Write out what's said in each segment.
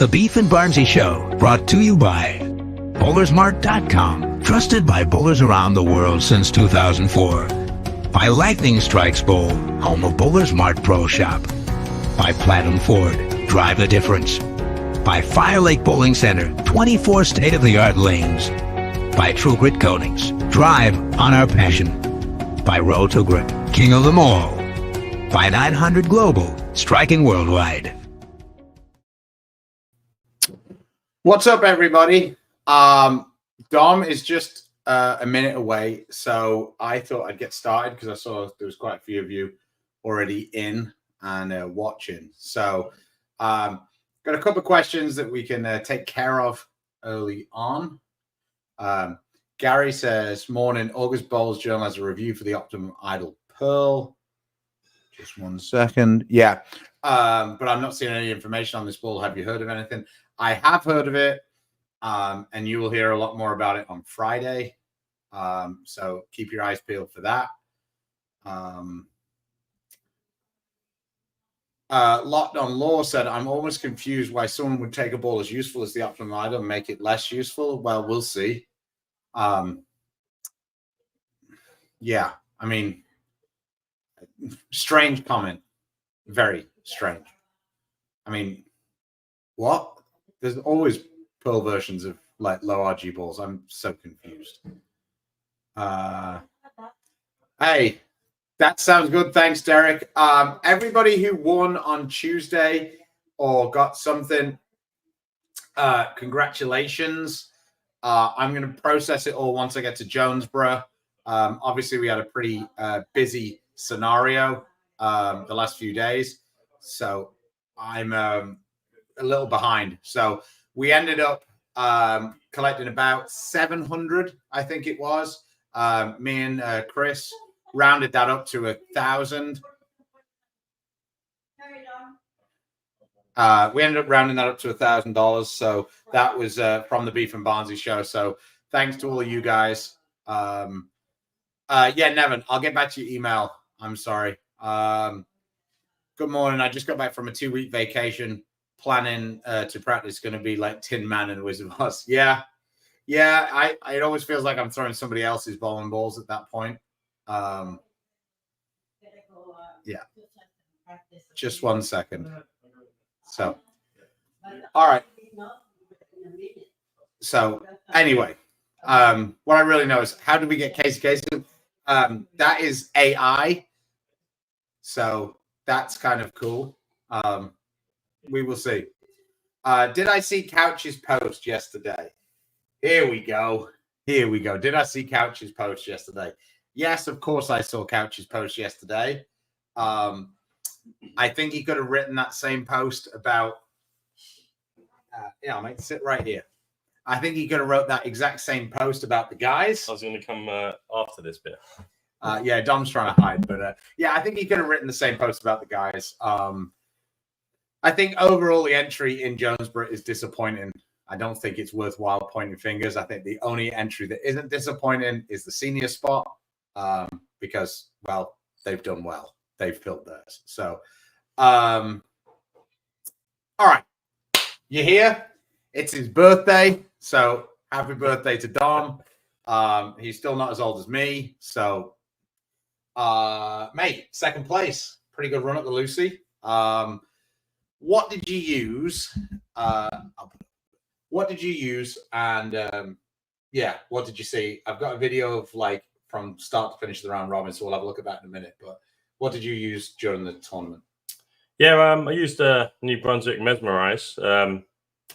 The Beef and Barnzy Show, brought to you by Bowlersmart.com, trusted by bowlers around the world since 2004. By Lightning Strikes Bowl, home of Bowlers Mart Pro Shop. By Platinum Ford, drive the difference. By Fire Lake Bowling Center, 24 state-of-the-art lanes. By True Grit Coatings, drive on our passion. By Road to Grit, king of them all. By 900 Global, striking worldwide. What's up, everybody? Dom is just a minute away, so I thought I'd get started because I saw there was quite a few of you already in and watching. So got a couple of questions that we can take care of early on. Gary says, morning, August Bowls Journal has a review for the Optimum Idol Pearl. Just 1 second. Yeah, but I'm not seeing any information on this ball. Have you heard of anything? I have heard of it, and you will hear a lot more about it on Friday. So keep your eyes peeled for that. Locked on Law said, I'm almost confused why someone would take a ball as useful as the Optimum Idol and make it less useful. Well, we'll see. Yeah, I mean, strange comment. Very strange. I mean, what? There's always Pearl versions of like low RG balls. I'm so confused. Hey, that sounds good. Thanks, Derek. Everybody who won on Tuesday or got something, congratulations. I'm going to process it all once I get to Jonesboro. Obviously, we had a pretty busy scenario the last few days, so I'm a little behind. So we ended up collecting about 700, I think it was. Me and Chris rounded that up to 1,000. We ended up rounding that up to $1,000. So that was from the Beef and Barnzy Show. So thanks to all of you guys. Yeah, Nevin, I'll get back to your email. I'm sorry. Good morning. I just got back from a 2-week vacation. Planning to practice going to be like Tin Man and Wizard of Oz. Yeah. It always feels like I'm throwing somebody else's bowling balls at that point. Yeah. Just 1 second. So, all right. So, anyway, what I really know is how did we get Casey? That is AI. So that's kind of cool. We will see. Did I see Couch's post yesterday? Here we go. Did I see Couch's post yesterday? Yes, of course I saw Couch's post yesterday. I think he could have written that same post about, mate, sit right here. I think he could have wrote that exact same post about the guys. I was going to come after this bit. Yeah, Dom's trying to hide, but yeah, I think he could have written the same post about the guys. I think overall the entry in Jonesboro is disappointing. I don't think it's worthwhile pointing fingers. I think the only entry that isn't disappointing is the senior spot because, well, they've done well. They've filled theirs. So, all right. You're here. It's his birthday. So happy birthday to Dom. He's still not as old as me. So, mate, second place. Pretty good run at the Luci. What did you use? What did you use? And yeah, what did you see? I've got a video of like from start to finish the round robin, so we'll have a look at that in a minute. But what did you use during the tournament? Yeah, I used a New Brunswick Mesmerize and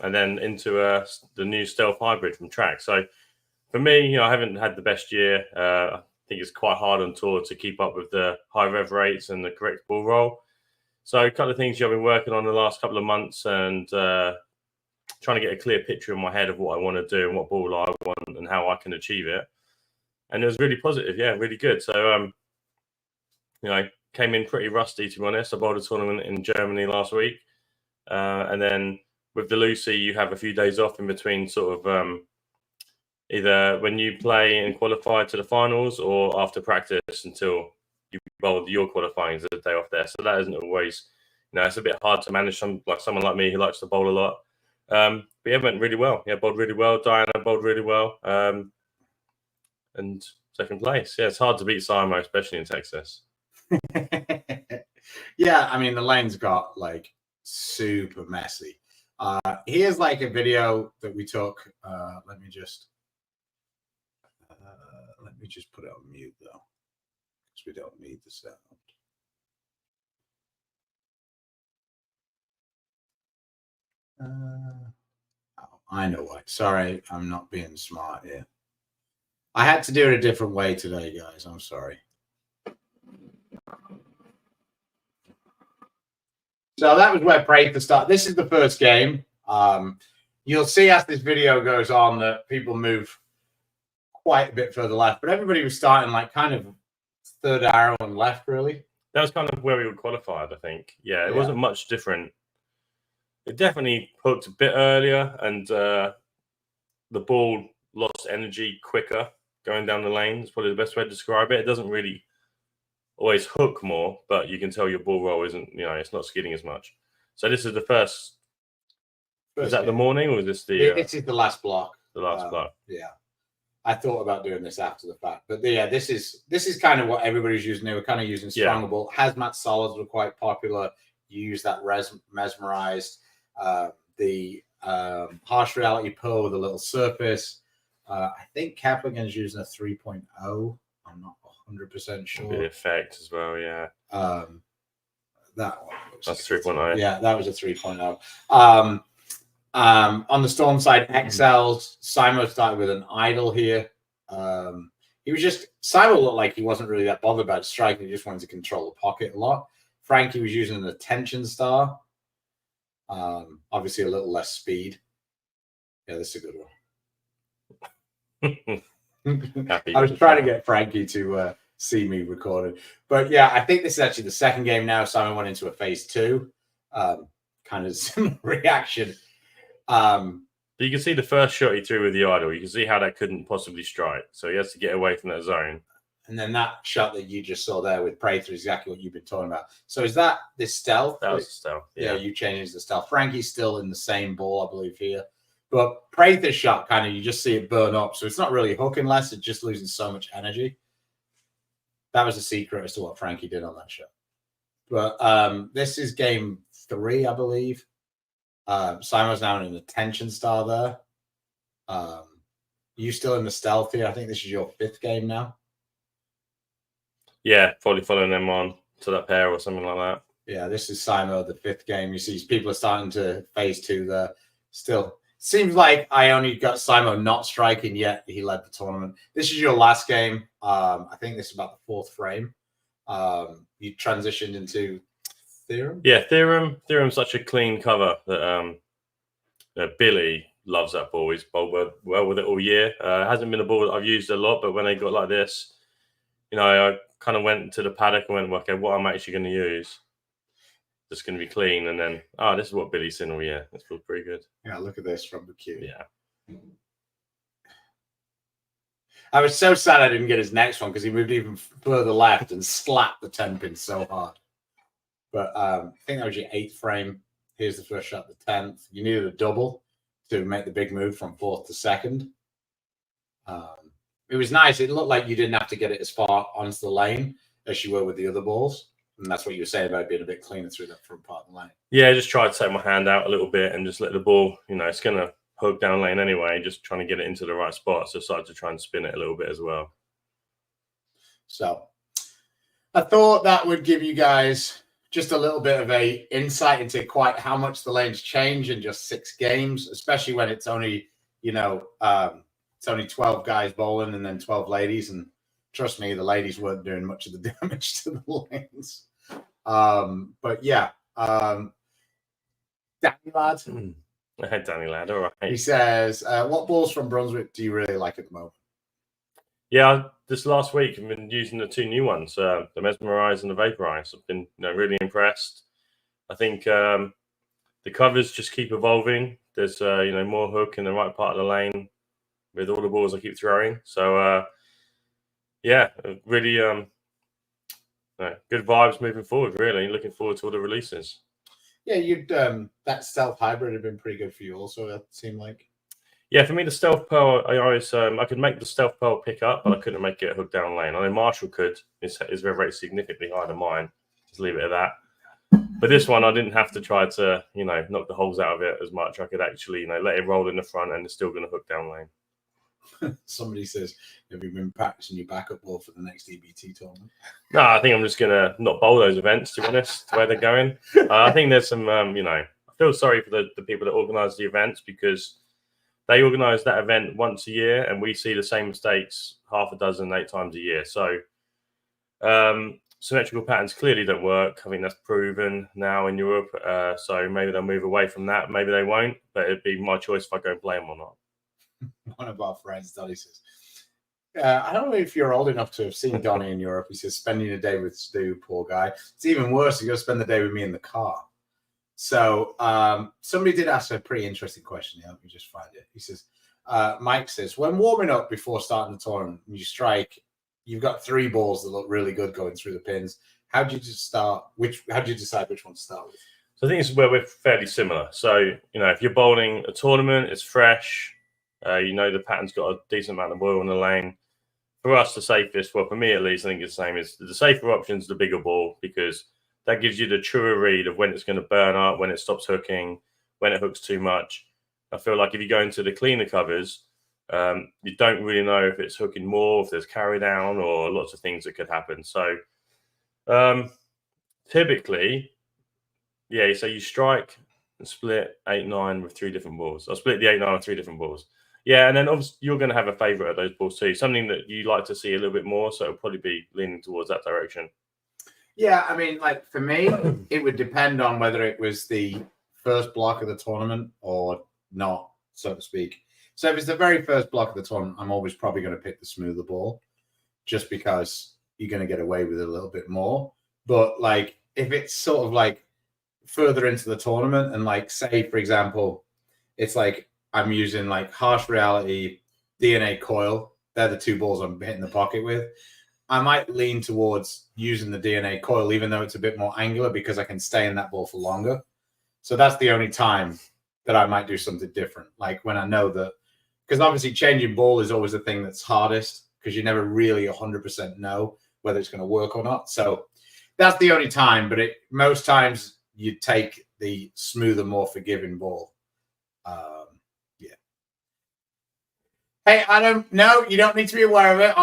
then into the new Stealth Hybrid from Track. So for me, I haven't had the best year. I think it's quite hard on tour to keep up with the high rev rates and the correct ball roll. So a couple of things I've been working on the last couple of months and trying to get a clear picture in my head of what I want to do and what ball I want and how I can achieve it. And it was really positive. Yeah, really good. So, came in pretty rusty, to be honest. I bowled a tournament in Germany last week. And then with the Luci, you have a few days off in between sort of either when you play and qualify to the finals or after practice until you bowl your qualifying is a day off there. So that isn't always, it's a bit hard to manage someone like me who likes to bowl a lot. But yeah, it went really well. Yeah, bowled really well. Diana bowled really well. And second place. Yeah, it's hard to beat Simo, especially in Texas. Yeah, I mean, the lanes got like super messy. Here's like a video that we took. Let me just put it on mute though, because we don't need the sound. Oh, I know why. Sorry, I'm not being smart here. I had to do it a different way today, guys. I'm sorry. So that was where Prather started. This is the first game. You'll see as this video goes on that people move quite a bit further left, but everybody was starting like kind of third arrow and left, really. That was kind of where we were qualified, I think. Yeah, it wasn't much different. It definitely hooked a bit earlier, and the ball lost energy quicker going down the lane. It's probably the best way to describe it. It doesn't really always hook more, but you can tell your ball roll isn't, it's not skidding as much. So this is the first is that game. The morning, or is this the... This is the last block. The last block. Yeah. I thought about doing this after the fact, but yeah, this is kind of what everybody's using. They were kind of using stronger ball. Hazmat solids were quite popular. You use that mesmerized. The harsh reality pearl with a little surface. I think Capligan's using a 3.0. I'm not 100% sure. The effect as well, yeah. That one. That's 3.0. Yeah, that was a 3.0. On the Storm side, XLs, Simo started with an idle here. Simo looked like he wasn't really that bothered about striking. He just wanted to control the pocket a lot. Frankie was using an attention star. Obviously a little less speed. Yeah, this is a good one. I was trying to get Frankie to see me recorded. But yeah, I think this is actually the second game now. Simon went into a phase 2. Kind of similar reaction. You can see the first shot he threw with the idle. You can see how that couldn't possibly strike. So he has to get away from that zone. And then that shot that you just saw there with Prather is exactly what you've been talking about. So is that this stealth? That was stealth. Yeah, you changed the stealth. Frankie's still in the same ball, I believe, here. But Prather's shot kind of, you just see it burn up. So it's not really hooking less. It's just losing so much energy. That was a secret as to what Frankie did on that shot. But this is game 3, I believe. Simo's now in an attention star there. You still in the stealth here? I think this is your 5th game now. Yeah, probably following them on to that pair or something like that. Yeah, this is Simo, the 5th game. You see people are starting to phase 2 there. Still, seems like I only got Simo not striking yet. He led the tournament. This is your last game. I think this is about the 4th frame. You transitioned into Theorem? Yeah, Theorem. Theorem's such a clean cover that Billy loves that ball. He's bowled well with it all year. It hasn't been a ball that I've used a lot, but when they got like this, I kind of went to the paddock and went, well, okay, what I'm actually going to use that's going to be clean. And then, this is what Billy's seen all year. This feels pretty good. Yeah, look at this from the queue. Yeah. I was so sad I didn't get his next one because he moved even further left and slapped the 10-pin so hard. But I think that was your 8th frame. Here's the first shot, the 10th. You needed a double to make the big move from 4th to 2nd. It was nice. It looked like you didn't have to get it as far onto the lane as you were with the other balls. And that's what you were saying about being a bit cleaner through that front part of the lane. Yeah, I just tried to take my hand out a little bit and just let the ball, it's going to hook down lane anyway, just trying to get it into the right spot. So I started to try and spin it a little bit as well. So I thought that would give you guys just a little bit of a insight into quite how much the lanes change in just 6 games, especially when it's only, it's only 12 guys bowling and then 12 ladies. And trust me, the ladies weren't doing much of the damage to the lanes. But yeah, Danny Ladd. I had Danny Ladd, all right. He says, what balls from Brunswick do you really like at the moment? Yeah, this last week I've been using the 2 new ones, the Mesmerize and the Vaporize. I've been really impressed. I think the covers just keep evolving. There's more hook in the right part of the lane with all the balls I keep throwing. So yeah, really good vibes moving forward. Really looking forward to all the releases. Yeah, you'd that stealth hybrid had been pretty good for you also, it seemed like. Yeah, for me, the stealth pearl, I always I could make the stealth pearl pick up, but I couldn't make it hook down lane. I know Marshall could. His rev rate significantly higher than mine. Just leave it at that. But this one, I didn't have to try to, knock the holes out of it as much. I could actually, let it roll in the front, and it's still going to hook down lane. Somebody says, have you been practicing your backup ball for the next EBT tournament? No, I think I'm just going to not bowl those events, to be honest, where they're going. I think there's some, I feel sorry for the people that organise the events, because they organise that event once a year, and we see the same mistakes 6, 8 times a year. So symmetrical patterns clearly don't work. I think that's proven now in Europe. So maybe they'll move away from that. Maybe they won't, but it'd be my choice if I go and play them or not. One of our friends, Donnie, says, I don't know if you're old enough to have seen Donnie in Europe. He says, spending a day with Stu, poor guy. It's even worse. He's going to spend the day with me in the car. So somebody did ask a pretty interesting question here. Let me just find it. He says, Mike says, when warming up before starting the tournament, when you strike, you've got 3 balls that look really good going through the pins. How do you decide which one to start with? So I think this is where we're fairly similar. So, if you're bowling a tournament, it's fresh. The pattern's got a decent amount of oil in the lane. For us, the safest, well, for me at least, I think it's the same, is the safer option is the bigger ball, because that gives you the truer read of when it's going to burn up, when it stops hooking, when it hooks too much. I feel like if you go into the cleaner covers, you don't really know if it's hooking more, if there's carry down, or lots of things that could happen. So typically, yeah, so you strike and split 8-9 with 3 different balls. I'll split the 8-9 with 3 different balls. Yeah, and then obviously you're going to have a favourite of those balls too, something that you like to see a little bit more, so it'll probably be leaning towards that direction. Yeah, I mean, like for me, it would depend on whether it was the first block of the tournament or not, so to speak. So if it's the very first block of the tournament, I'm always probably going to pick the smoother ball, just because you're going to get away with it a little bit more. But like if it's sort of like further into the tournament, and like say, for example, it's like I'm using like Harsh Reality, DNA Coil, they're the 2 balls I'm hitting the pocket with, I might lean towards using the DNA Coil, even though it's a bit more angular, because I can stay in that ball for longer. So that's the only time that I might do something different. Like when I know that, because obviously changing ball is always the thing that's hardest, because you never really 100% know whether it's going to work or not. So that's the only time, but most times you take the smoother, more forgiving ball. Yeah. Hey, Adam, no, you don't need to be aware of it.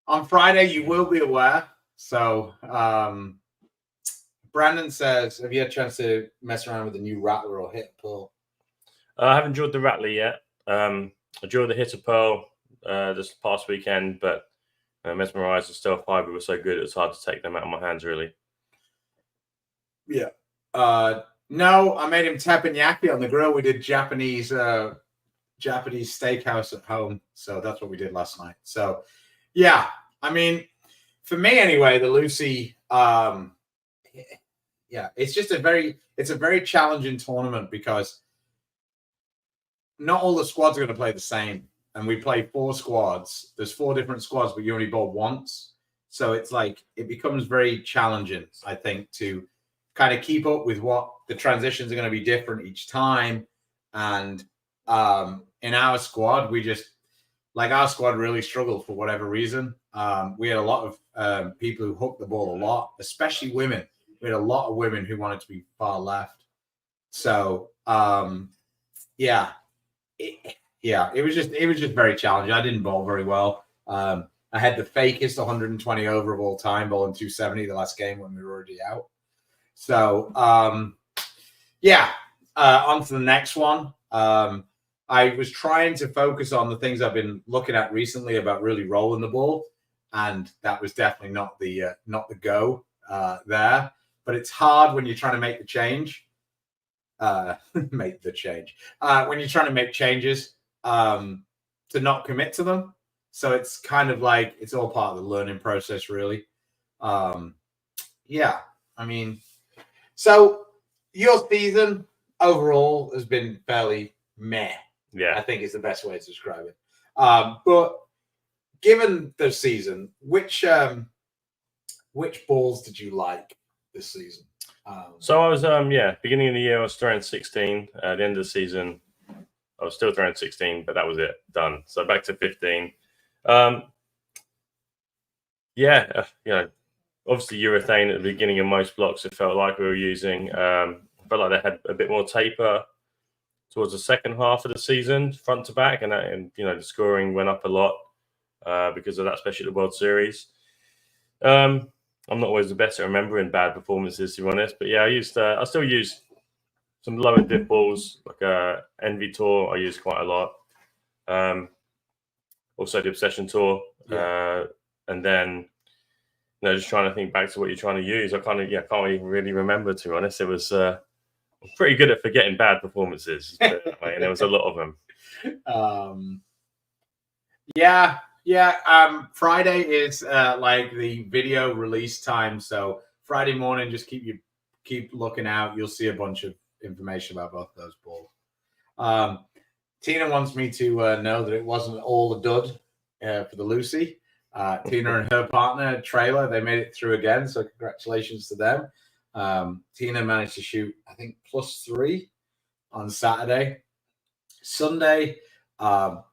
On Friday, you will be aware. So Brandon says, have you had a chance to mess around with the new Rattler or Hit Pearl? I haven't enjoyed the Rattler yet. I enjoyed the Hitter Pearl this past weekend, but Mesmerized and Stealth Hybrid were so good it was hard to take them out of my hands, really. Yeah. No, I made him teppanyaki on the grill. We did Japanese steakhouse at home. So that's what we did last night. So, yeah, I mean, for me anyway, the Luci, yeah, it's just a very challenging tournament, because not all the squads are going to play the same. And we play 4 squads. There's 4 different squads, but you only bowl once. So it's like, it becomes very challenging, I think, to kind of keep up with what the transitions are going to be different each time. And in our squad, our squad really struggled for whatever reason. We had a lot of people who hooked the ball a lot, especially women. We had a lot of women who wanted to be far left. So, yeah. It was just very challenging. I didn't bowl very well. I had the fakest 120 over of all time, bowling 270 the last game when we were already out. So, on to the next one. I was trying to focus on the things I've been looking at recently about really rolling the ball, and that was definitely not the go there. But it's hard when you're trying to make the change. Make the change when you're trying to make changes to not commit to them. So it's kind of like it's all part of the learning process, really. Yeah, I mean, so your season overall has been fairly meh. Yeah, I think is the best way to describe it. But given the season, which balls did you like this season? So I was, beginning of the year, I was throwing 16. At the end of the season, I was still throwing 16, but that was it, done. So back to 15. Obviously urethane at the beginning of most blocks, it felt like we were using. I felt like they had a bit more taper towards the second half of the season, front to back, and the scoring went up a lot because of that, especially at the World Series. I'm not always the best at remembering bad performances, to be honest, but yeah, I still use some lower dip balls, like a Envy Tour. I use quite a lot. Also the Obsession Tour, and then just trying to think back to what you're trying to use. I can't even really remember, to be honest. It was I'm pretty good at forgetting bad performances, and there was a lot of them. Friday is like the video release time, so Friday morning, just keep looking out. You'll see a bunch of information about both those balls. Tina wants me to know that it wasn't all a dud for the Luci. Tina and her partner Trailer, they made it through again, so congratulations to them. Tina managed to shoot, I think, +3 on Saturday. Sunday, for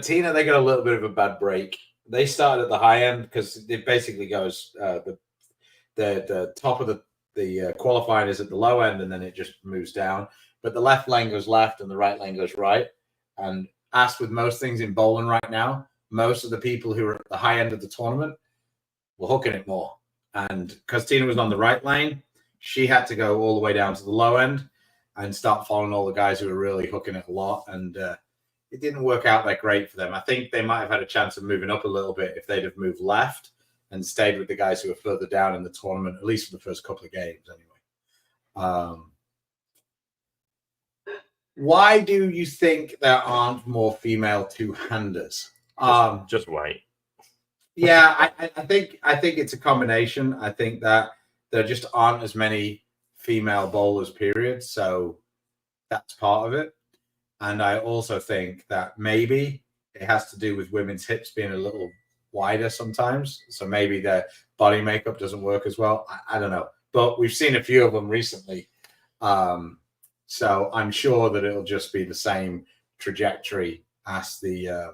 Tina, they got a little bit of a bad break. They started at the high end because it basically goes the top of the qualifying is at the low end, and then it just moves down. But the left lane goes left and the right lane goes right. And as with most things in bowling right now, most of the people who are at the high end of the tournament were hooking it more. And because Tina was on the right lane, she had to go all the way down to the low end and start following all the guys who were really hooking it a lot. And it didn't work out that great for them. I think they might have had a chance of moving up a little bit if they'd have moved left and stayed with the guys who were further down in the tournament, at least for the first couple of games anyway. Why do you think there aren't more female two-handers? Just wait. Yeah, I think it's a combination. I think that there just aren't as many female bowlers, period. So that's part of it. And I also think that maybe it has to do with women's hips being a little wider sometimes. So maybe their body makeup doesn't work as well. I don't know. But we've seen a few of them recently. So I'm sure that it'll just be the same trajectory as the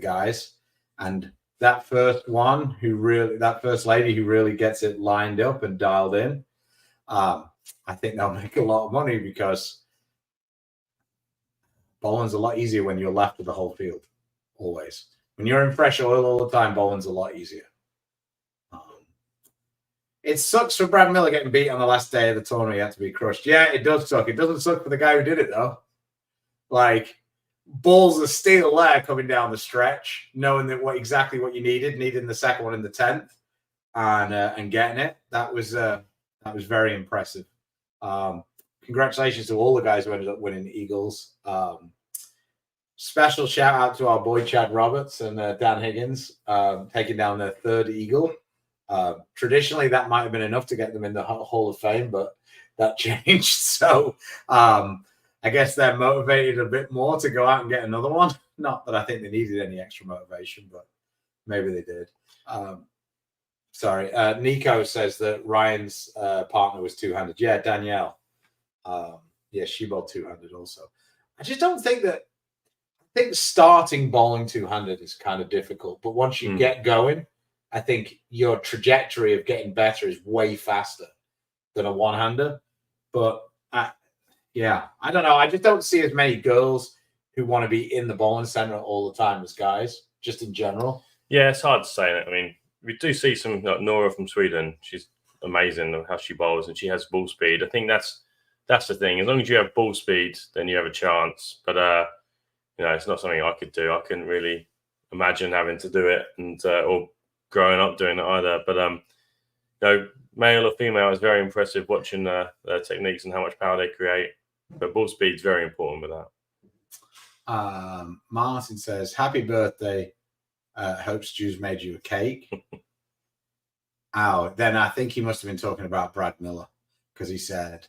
guys. And that first lady who really gets it lined up and dialed in, I think they'll make a lot of money because bowling's a lot easier when you're left with the whole field. Always. When you're in fresh oil all the time, bowling's a lot easier. It sucks for Brad Miller getting beat on the last day of the tournament. He had to be crushed. Yeah, it does suck. It doesn't suck for the guy who did it, though. Like, balls of steel there coming down the stretch, knowing that exactly what you needing the second one in the 10th and getting it. That was very impressive. Congratulations to all the guys who ended up winning the Eagles. Special shout out to our boy Chad Roberts and Dan Higgins taking down their third Eagle. Traditionally, that might have been enough to get them in the Hall of Fame, but that changed. So I guess they're motivated a bit more to go out and get another one. Not that I think they needed any extra motivation, but maybe they did. Sorry. Nico says that Ryan's partner was two-handed. Yeah, Danielle. She bowled two-handed also. I just don't think that. I think starting bowling two-handed is kind of difficult, but once you get going, I think your trajectory of getting better is way faster than a one-hander. But I don't know. I just don't see as many girls who want to be in the bowling center all the time as guys, just in general. Yeah, it's hard to say that. I mean, we do see some, like Nora from Sweden. She's amazing how she bowls, and she has ball speed. I think that's the thing. As long as you have ball speed, then you have a chance. But it's not something I could do. I couldn't really imagine having to do it, and or growing up doing it either. But male or female is very impressive watching their techniques and how much power they create. But ball speed is very important with that. Martin says, "Happy birthday! Hope Stu's made you a cake." Then I think he must have been talking about Brad Miller, because he said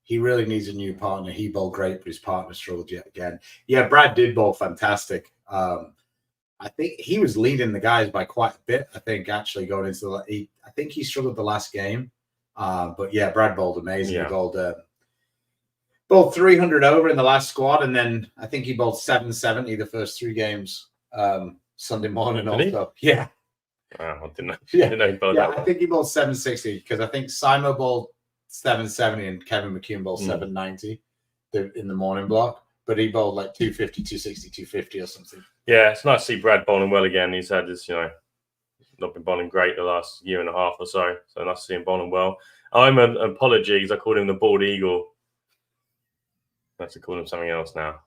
he really needs a new partner. He bowled great, but his partner struggled yet again. Yeah, Brad did bowl fantastic. I think he was leading the guys by quite a bit. I think actually going into I think he struggled the last game. But yeah, Brad bowled amazing. Yeah. He bowled 300 over in the last squad, and then I think he bowled 770 the first 3 games Sunday morning. Also, yeah. Oh, I didn't know. Yeah, Didn't know he bowled yeah. that I think he bowled 760 because I think Simo bowled 770 and Kevin McCune bowled 790 in the morning block. But he bowled like 250, 260, 250 or something. Yeah, it's nice to see Brad bowling well again. He's had this, not been bowling great the last year and a half or so. So nice to see him bowling well. I'm an apology because I called him the bald eagle. I have to call him something else now.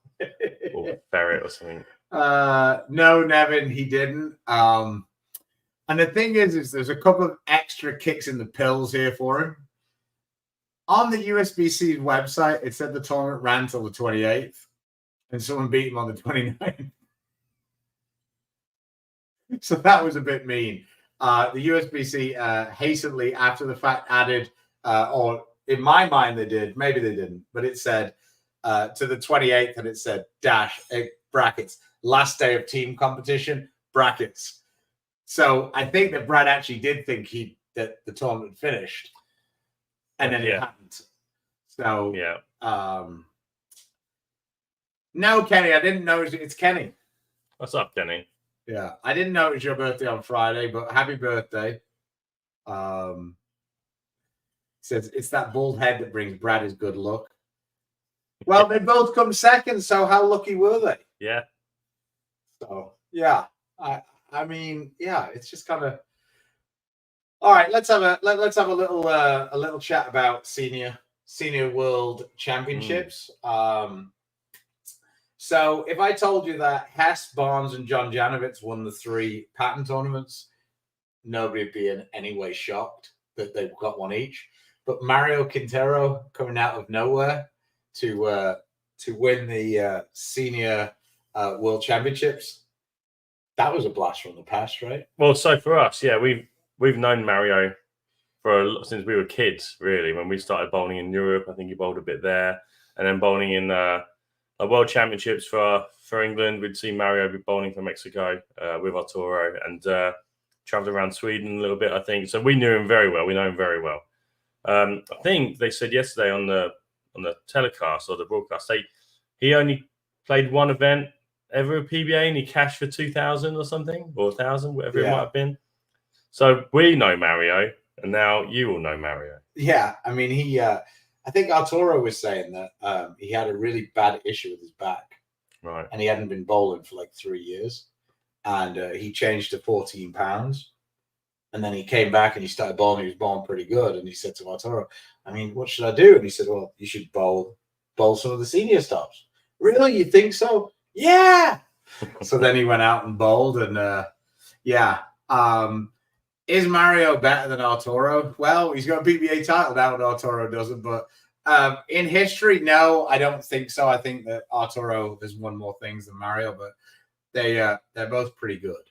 Or Barrett or something. No, Nevin, he didn't. And the thing is there's a couple of extra kicks in the pills here for him. On the USBC website, it said the tournament ran till the 28th, and someone beat him on the 29th. So that was a bit mean. The USBC hastily, after the fact, added, or in my mind they did, maybe they didn't, but it said to the 28th, and it said brackets, last day of team competition, brackets. So I think that Brad actually did think that the tournament finished. And then it happened. So, no, Kenny, I didn't know it's Kenny. What's up, Kenny? Yeah, I didn't know it was your birthday on Friday, but happy birthday. Says it's that bald head that brings Brad his good luck. Well, they both come second, so how lucky were they? Yeah. So, yeah. I mean, yeah, it's just kind of. All right, let's have a little chat about senior world championships. So if I told you that Hess, Barnes, and John Janovitz won the 3 pattern tournaments, nobody would be in any way shocked that they've got one each. But Mario Quintero coming out of nowhere to win the senior world championships, that was a blast from the past, right? Well, so for us, yeah, we've known Mario since we were kids, really. When we started bowling in Europe, I think he bowled a bit there, and then bowling in World Championships for England. We'd see Mario be bowling for Mexico with Arturo, and traveled around Sweden a little bit, I think. So we knew him very well. We know him very well. I think they said yesterday on the telecast or the broadcast, he only played one event ever at PBA, and he cashed for 2,000 or something, or 1,000, whatever it might have been. So we know Mario, and now you all know Mario. Yeah, I mean, I think Arturo was saying that he had a really bad issue with his back, right? And he hadn't been bowling for like 3 years, and he changed to 14 pounds, and then he came back and he started bowling. He was bowling pretty good, and he said to Arturo, "I mean, what should I do?" And he said, "Well, you should bowl some of the senior stops." Really, you think so? Yeah. So then he went out and bowled, and is Mario better than Arturo? Well, he's got a PBA title now, and Arturo doesn't. But in history, no, I don't think so. I think that Arturo has won more things than Mario, but they're both pretty good.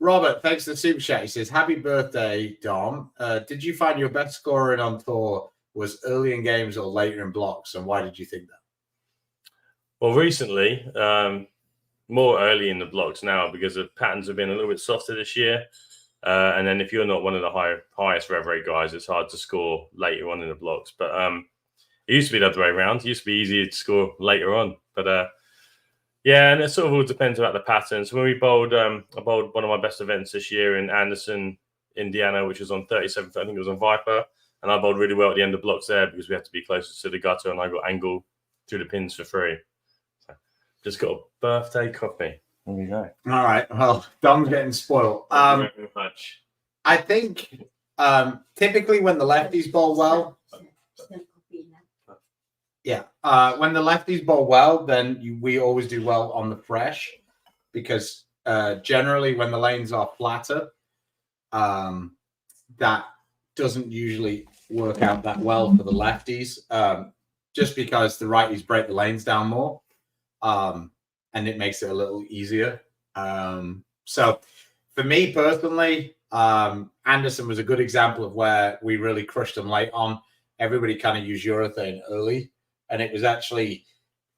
Robert, thanks for the super chat. He says, "Happy birthday, Dom. Did you find your best scoring on tour was early in games or later in blocks, and why did you think that?" Well, recently, more early in the blocks now because the patterns have been a little bit softer this year. And then if you're not one of the highest rev rate guys, it's hard to score later on in the blocks. But it used to be the other way around. It used to be easier to score later on. But yeah, and it sort of all depends about the patterns. When we bowled, I bowled one of my best events this year in Anderson, Indiana, which was on 37th. I think it was on Viper. And I bowled really well at the end of blocks there because we had to be closer to the gutter, and I got angle through the pins for free. Just got a birthday coffee. There we go. All right. Well, Dom's getting spoiled. Thank you very much. I think typically when the lefties bowl well, when the lefties bowl well, then we always do well on the fresh, because generally when the lanes are flatter, that doesn't usually work out that well for the lefties, just because the righties break the lanes down more. And it makes it a little easier. So for me personally, Anderson was a good example of where we really crushed them late on. Everybody kind of used urethane early, and it was actually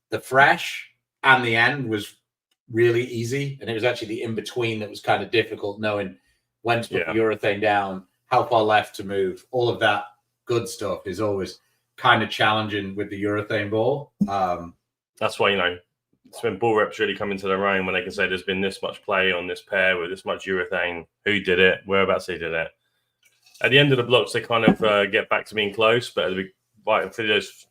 the fresh and the end was really easy. And it was actually the in-between that was kind of difficult, knowing when to put the urethane down, how far left to move, all of that good stuff is always kind of challenging with the urethane ball. That's why, it's when ball reps really come into their own, when they can say there's been this much play on this pair with this much urethane, who did it, whereabouts they did it. At the end of the blocks, they kind of get back to being close, but right for those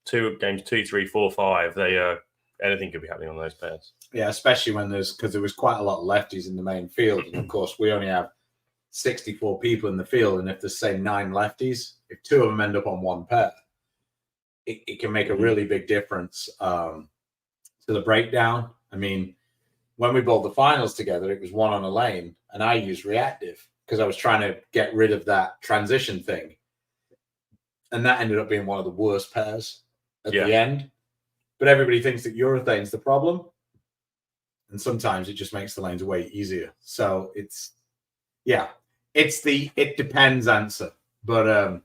two games, 2, 3, 4, 5, they anything could be happening on those pairs. Yeah, especially when because there was quite a lot of lefties in the main field, and of course we only have 64 people in the field, and if there's say 9 lefties, if 2 of them end up on one pair, it can make a really big difference to the breakdown. I mean, when we bowled the finals together, it was 1 on a lane, and I used reactive because I was trying to get rid of that transition thing, and that ended up being one of the worst pairs at the end. But everybody thinks that urethane's the problem, and sometimes it just makes the lanes way easier. So it's the it depends answer. But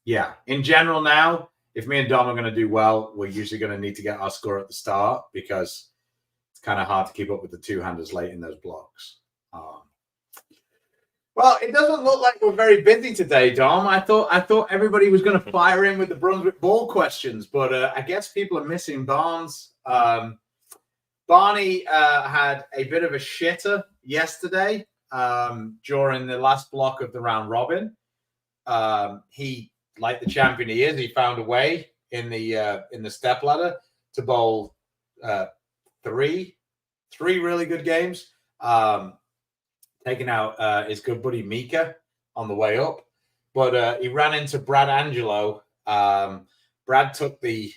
in general now, if me and Dom are going to do well, we're usually going to need to get our score at the start, because it's kind of hard to keep up with the two-handers late in those blocks. Well, it doesn't look like we're very busy today, Dom. I thought everybody was going to fire in with the Brunswick ball questions, but I guess people are missing Barnes. Barney had a bit of a shitter yesterday during the last block of the round robin. He, like the champion he is, he found a way in the step ladder to bowl 3 really good games. Taking out his good buddy Mika on the way up, but he ran into Brad Angelo. Brad took the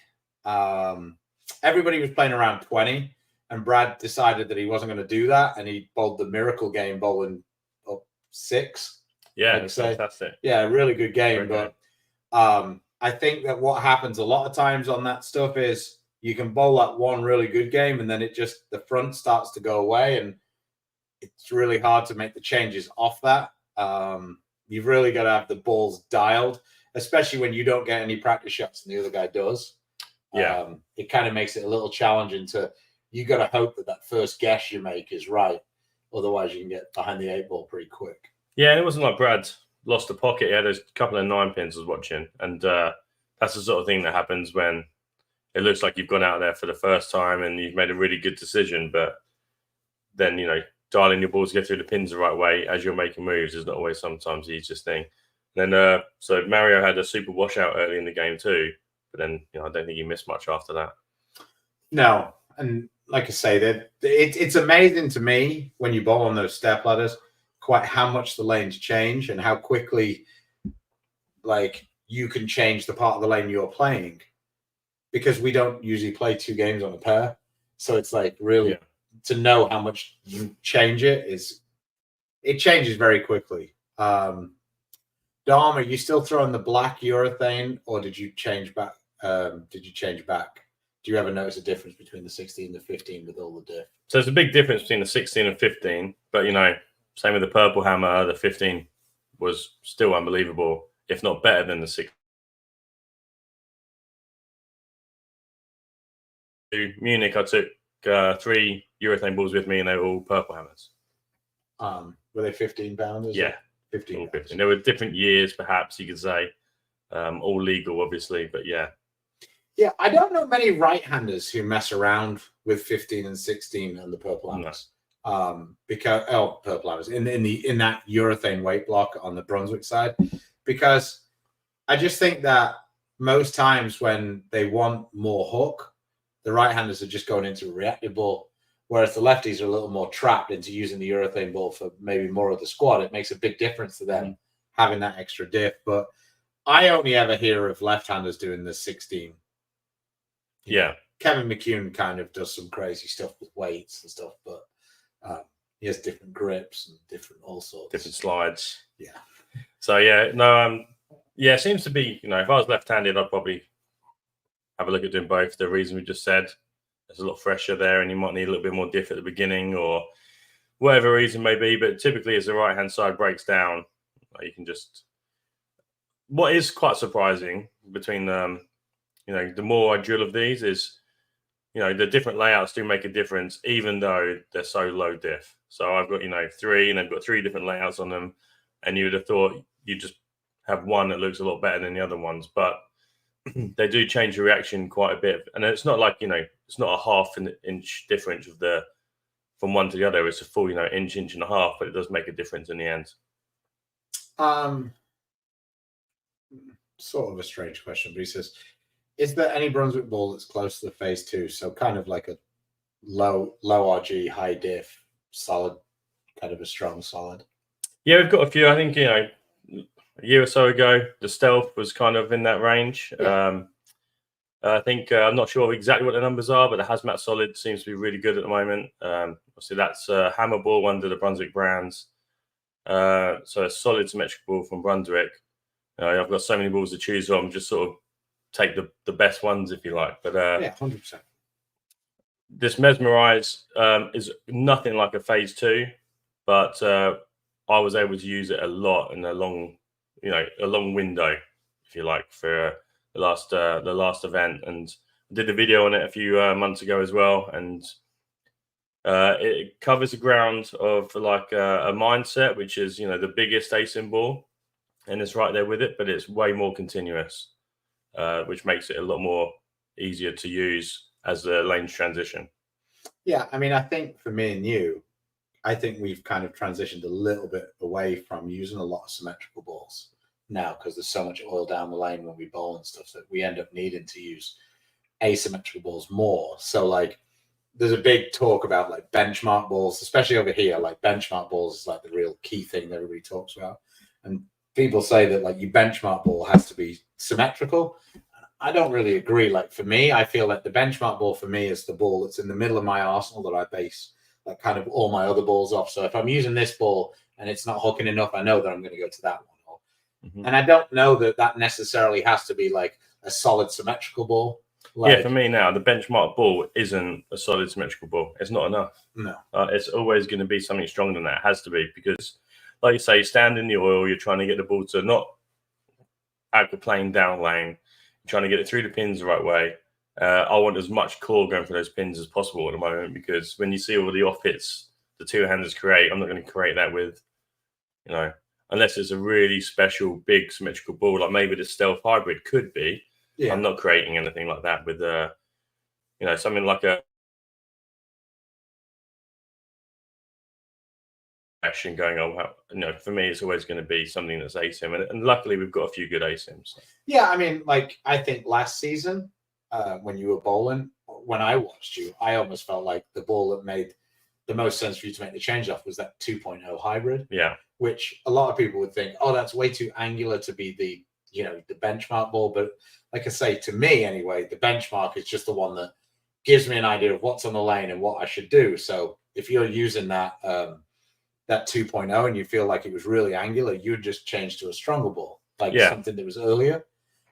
everybody was playing around 20, and Brad decided that he wasn't going to do that, and he bowled the miracle game, bowling up 6. Yeah, it's fantastic. Yeah, really good game. Great but I think that what happens a lot of times on that stuff is you can bowl that one really good game, and then the front starts to go away, and it's really hard to make the changes off that. You've really got to have the balls dialed, especially when you don't get any practice shots and the other guy does. Yeah. It kind of makes it a little challenging you got to hope that first guess you make is right. Otherwise, you can get behind the 8 ball pretty quick. Yeah, it wasn't like Brad lost the pocket. He had a couple of 9 pins I was watching. And that's the sort of thing that happens when it looks like you've gone out there for the first time and you've made a really good decision, but then, dialing your balls to get through the pins the right way as you're making moves is not always sometimes the easiest thing. And then, so Mario had a super washout early in the game too, but then, I don't think he missed much after that. No. And like I say, it's amazing to me when you bowl on those step ladders, quite how much the lanes change and how quickly, you can change the part of the lane you're playing, because we don't usually play 2 games on a pair. So it's really... Yeah. To know how much you change it changes very quickly. Dom, are you still throwing the black urethane, or did you change back? Do you ever notice a difference between the 16 and the 15 with all the diff? So there's a big difference between the 16 and 15, but same with the purple hammer, the 15 was still unbelievable, if not better than the 16. To Munich, I took 3 urethane balls with me, and they were all purple hammers. Were they 15 pounders? Yeah, 15. 15. There were different years, perhaps you could say, all legal, obviously, but yeah. Yeah, I don't know many right-handers who mess around with 15 and 16 and the purple hammers. No. Because purple hammers in that urethane weight block on the Brunswick side, because I just think that most times when they want more hook, the right-handers are just going into a reactive ball, whereas the lefties are a little more trapped into using the urethane ball for maybe more of the squad. It makes a big difference to them having that extra diff. But I only ever hear of left-handers doing the 16. Yeah. Kevin McCune kind of does some crazy stuff with weights and stuff, but he has different grips and different all sorts. Different slides. Yeah. So, it seems to be, if I was left-handed, I'd probably have a look at doing both. The reason we just said, there's a lot fresher there, and you might need a little bit more diff at the beginning, or whatever reason may be. But typically, as the right hand side breaks down, you can just. What is quite surprising between the more I drill of these is, the different layouts do make a difference, even though they're so low diff. So I've got 3, and I've got 3 different layouts on them, and you would have thought you just have one that looks a lot better than the other ones, but they do change the reaction quite a bit. And it's not like, it's not a half an inch difference of from one to the other. It's a full, inch and a half, but it does make a difference in the end. Sort of a strange question, but he says, is there any Brunswick ball that's close to the phase 2? So kind of like a low RG, high diff, solid, kind of a strong solid. Yeah, we've got a few. I think, a year or so ago, the Stealth was kind of in that range. Yeah. I think, I'm not sure exactly what the numbers are, but the Hazmat Solid seems to be really good at the moment. Obviously, that's a hammer ball under the Brunswick brands. So a solid symmetrical ball from Brunswick. I've got so many balls to choose from, just sort of take the best ones, if you like. But yeah, 100%. This Mesmerize is nothing like a phase 2, but I was able to use it a lot in a long window, if you like, for the last event, and I did a video on it a few months ago as well, and it covers the ground of like a mindset, which is the biggest ASIM ball, and it's right there with it, but it's way more continuous, which makes it a lot more easier to use as the lanes transition. Yeah, I mean, I think for me and you, I think we've kind of transitioned a little bit away from using a lot of symmetrical balls now, because there's so much oil down the lane when we bowl and stuff that we end up needing to use asymmetrical balls more. So like there's a big talk about like benchmark balls, especially over here. Like benchmark balls is like the real key thing that everybody talks about. And people say that like your benchmark ball has to be symmetrical. I don't really agree. Like for me, I feel like the benchmark ball for me is the ball that's in the middle of my arsenal that I base like kind of all my other balls off. So if I'm using this ball and it's not hooking enough, I know that I'm going to go to that one. And I don't know that that necessarily has to be like a solid symmetrical ball. Like, yeah, for me now, the benchmark ball isn't a solid symmetrical ball. It's not enough. No. It's always going to be something stronger than that. It has to be, because like you say, you stand in the oil, you're trying to get the ball to not aquaplane down lane, you're trying to get it through the pins the right way. I want as much core going for those pins as possible at the moment, because when you see all the off hits the two-handers create, I'm not going to create that with, unless it's a really special big symmetrical ball, like maybe the Stealth Hybrid could be. Yeah. I'm not creating anything like that with, something like a action going on. For me, it's always going to be something that's ASIM, and luckily we've got a few good ASIMs. Yeah, I mean, like I think last season when you were bowling, when I watched you, I almost felt like the ball that made the most sense for you to make the change off was that 2.0 hybrid. Yeah. Which a lot of people would think, oh, that's way too angular to be the benchmark ball. But like I say, to me anyway, the benchmark is just the one that gives me an idea of what's on the lane and what I should do. So if you're using that 2.0 and you feel like it was really angular, you would just change to a stronger ball, like something that was earlier.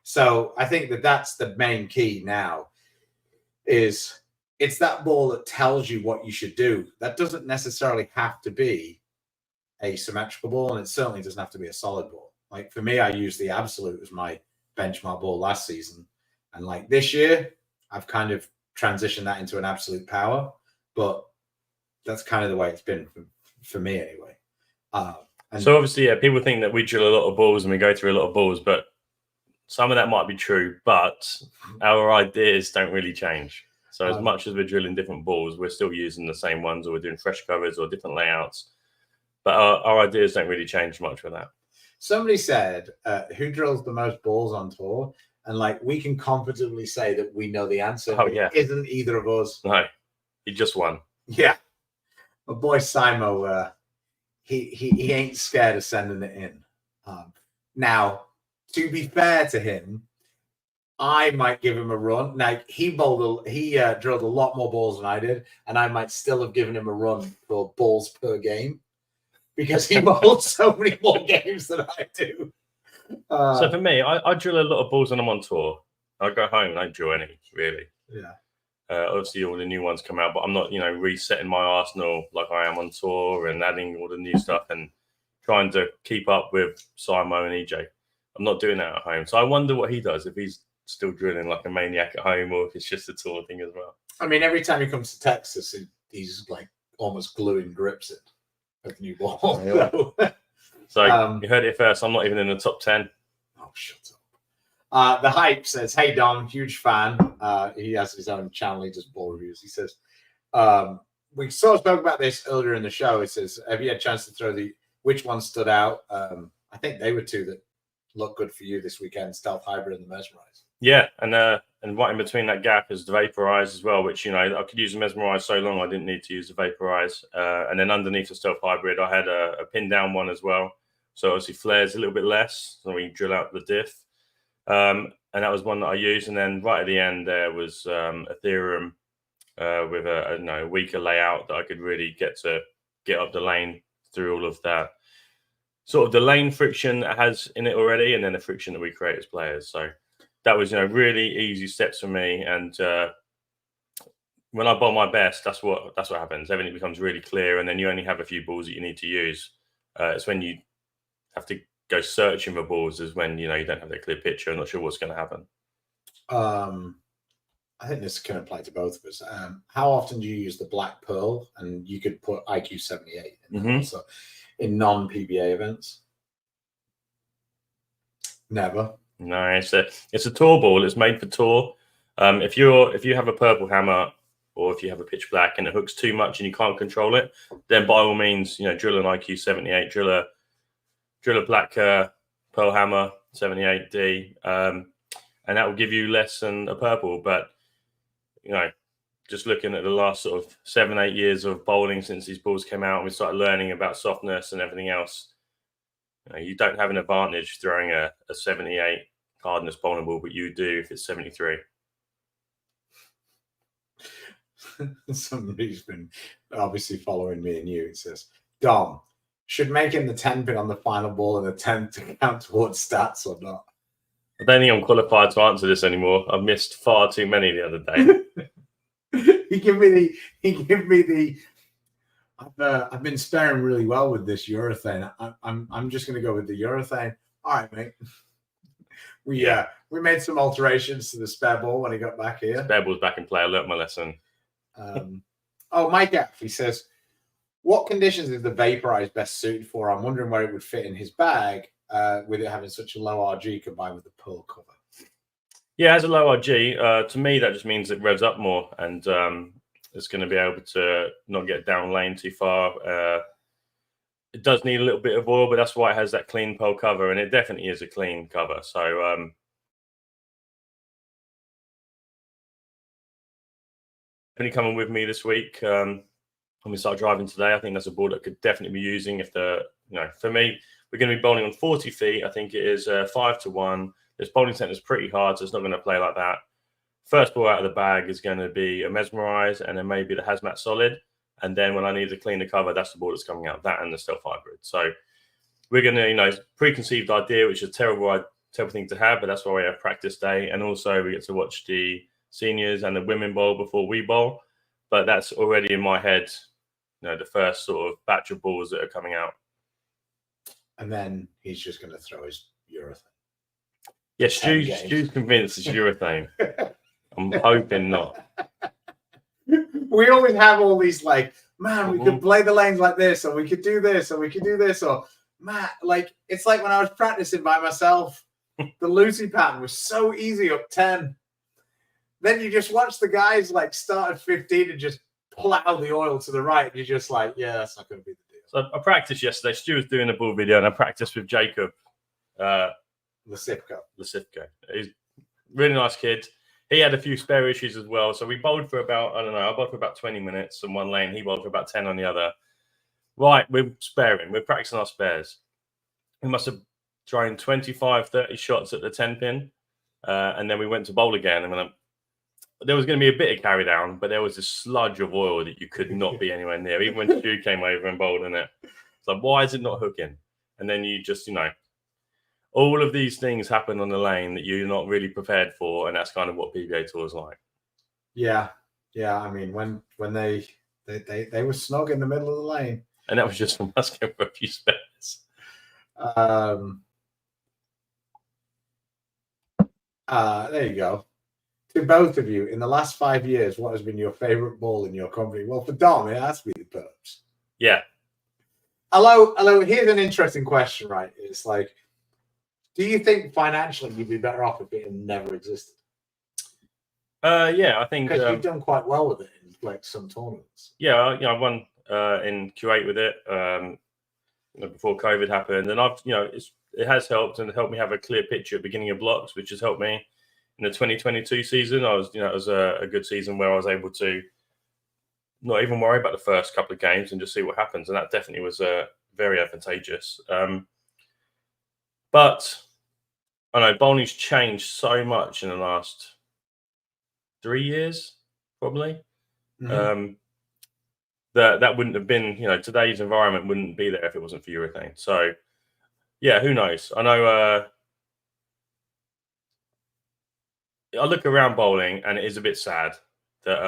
So I think that that's the main key now, is it's that ball that tells you what you should do. That doesn't necessarily have to be a symmetrical ball, and it certainly doesn't have to be a solid ball. Like for me, I used the Absolute as my benchmark ball last season, and like this year, I've kind of transitioned that into an Absolute Power, but that's kind of the way it's been for me anyway. So obviously, people think that we drill a lot of balls and we go through a lot of balls, but some of that might be true, but our ideas don't really change. So as much as we're drilling different balls, we're still using the same ones, or we're doing fresh covers or different layouts. But our ideas don't really change much with that. Somebody said, who drills the most balls on tour? And like, we can confidently say that we know the answer. Oh, yeah. It isn't either of us. No, he just won. Yeah. My boy Simo, he ain't scared of sending it in. Now, to be fair to him, I might give him a run. Now, he drilled a lot more balls than I did, and I might still have given him a run for balls per game, because he bowled so many more games than I do. So for me, I drill a lot of balls when I'm on tour. I go home and I don't drill any, really. Yeah. Obviously, all the new ones come out, but I'm not, resetting my arsenal like I am on tour and adding all the new stuff and trying to keep up with Simo and EJ. I'm not doing that at home. So I wonder what he does, if he's still drilling like a maniac at home, or if it's just a tour thing as well. I mean, every time he comes to Texas, he's like almost gluing grips it. Of new ball. Yeah. So you heard it first. I'm not even in the top 10. Oh, shut up. The Hype says, "Hey Dom, huge fan." He has his own channel. He does ball reviews. He says, "We sort of spoke about this earlier in the show." He says, "Have you had a chance to throw which one stood out?" I think they were two that looked good for you this weekend: Stealth Hybrid and the Mesmerize. Yeah, and right in between that gap is the Vaporize as well, which I could use the Mesmerize so long I didn't need to use the Vaporize. And then underneath the Stealth Hybrid, I had a pin down one as well. So obviously flares a little bit less, so we drill out the diff. And that was one that I used. And then right at the end there was Ethereum with a weaker layout that I could really get up the lane through all of that. Sort of the lane friction that has in it already, and then the friction that we create as players. So that was really easy steps for me. And when I bowl my best, that's what happens. Everything becomes really clear, and then you only have a few balls that you need to use. It's when you have to go searching for balls is when you don't have that clear picture. I'm not sure what's going to happen. I think this can apply to both of us. How often do you use the Black Pearl? And you could put IQ 78 in there also in non-PBA events. Never. No, it's a tour ball. It's made for tour. If you have a purple hammer or if you have a pitch black and it hooks too much and you can't control it, then by all means, drill an IQ 78, drill a black pearl hammer 78D, and that will give you less than a purple. But just looking at the last sort of 7-8 years of bowling since these balls came out, and we started learning about softness and everything else. You don't have an advantage throwing a 78 hardness bowling ball, but you do if it's 73. Somebody's been obviously following me and you. It says, "Dom, should making the 10 pin on the final ball and the 10 to count towards stats or not?" I don't think I'm qualified to answer this anymore. I've missed far too many the other day. He gave me the. I've been sparing really well with this urethane. I'm just going to go with the urethane. All right, mate. We made some alterations to the spare ball when he got back here. Spare ball's back in play. I learnt my lesson. Mike F, he says, "What conditions is the Vaporize best suited for? I'm wondering where it would fit in his bag with it having such a low RG combined with the pearl cover." Yeah, as a low RG, to me that just means it revs up more, and it's going to be able to not get down lane too far. It does need a little bit of oil, but that's why it has that clean pearl cover, and it definitely is a clean cover. So coming with me this week when we start driving today. I think that's a ball that could definitely be using if for me, we're going to be bowling on 40 feet. I think it is 5-1. This bowling centre is pretty hard, so it's not going to play like that. First ball out of the bag is going to be a Mesmerize, and then maybe the Hazmat Solid. And then when I need to clean the cover, that's the ball that's coming out, that and the Stealth Hybrid. So we're going to, preconceived idea, which is a terrible thing to have, but that's why we have practice day. And also we get to watch the seniors and the women bowl before we bowl. But that's already in my head, the first sort of batch of balls that are coming out. And then he's just going to throw his urethane. Yeah, Stu's convinced it's urethane. I'm hoping not. We always have all these we could play the lanes like this, or we could do this, or we could do this, or it's like when I was practicing by myself, the Luci pattern was so easy up 10. Then you just watch the guys start at 15 and just plow the oil to the right, and you're just like, yeah, that's not going to be the deal. So I practiced yesterday. Stu was doing a ball video, and I practiced with Jacob Lasipko. He's a really nice kid. He had a few spare issues as well. So we bowled for about, I bowled for about 20 minutes on one lane. He bowled for about 10 on the other. Right, we're sparing. We're practicing our spares. We must have thrown 25, 30 shots at the 10 pin. And then we went to bowl again. And there was going to be a bit of carry down, but there was a sludge of oil that you could not be anywhere near. Even when Stu came over and bowled in it. It's like, why is it not hooking? And then you just, all of these things happen on the lane that you're not really prepared for, and that's kind of what PBA Tour is like. Yeah. I mean, when they were snog in the middle of the lane, and that was just from us going for a few spares. There you go. To both of you, in the last 5 years, what has been your favorite ball in your company? Well, for Dom, it has to be the Perps. Yeah. Hello. Here's an interesting question, right? It's like, do you think financially you'd be better off if it never existed? Yeah, I think because you've done quite well with it in like some tournaments. Yeah, I won in Kuwait with it before COVID happened, and it has helped and helped me have a clear picture at the beginning of blocks, which has helped me in the 2022 season. It was a good season where I was able to not even worry about the first couple of games and just see what happens, and that definitely was very advantageous. But I know bowling's changed so much in the last 3 years, probably. Mhm. That wouldn't have been, today's environment wouldn't be there if it wasn't for urethane. So, yeah, who knows? I know. I look around bowling, and it is a bit sad that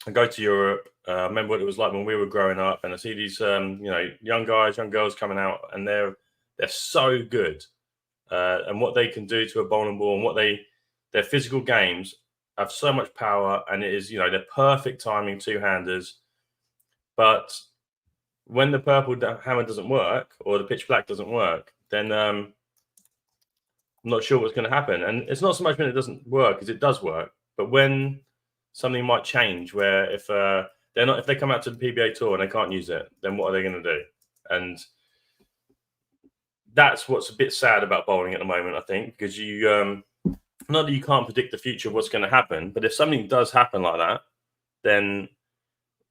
I go to Europe. I remember what it was like when we were growing up, and I see these, young guys, young girls coming out, and they're so good, and what they can do to a bowling ball, and their physical games have so much power, and it is, they're perfect timing two-handers. But when the purple hammer doesn't work or the pitch black doesn't work, then I'm not sure what's going to happen. And it's not so much when it doesn't work as it does work, but when something might change, where if they come out to the PBA tour and they can't use it, then what are they going to do? And that's what's a bit sad about bowling at the moment, I think, because you not that you can't predict the future of what's going to happen, but if something does happen like that, then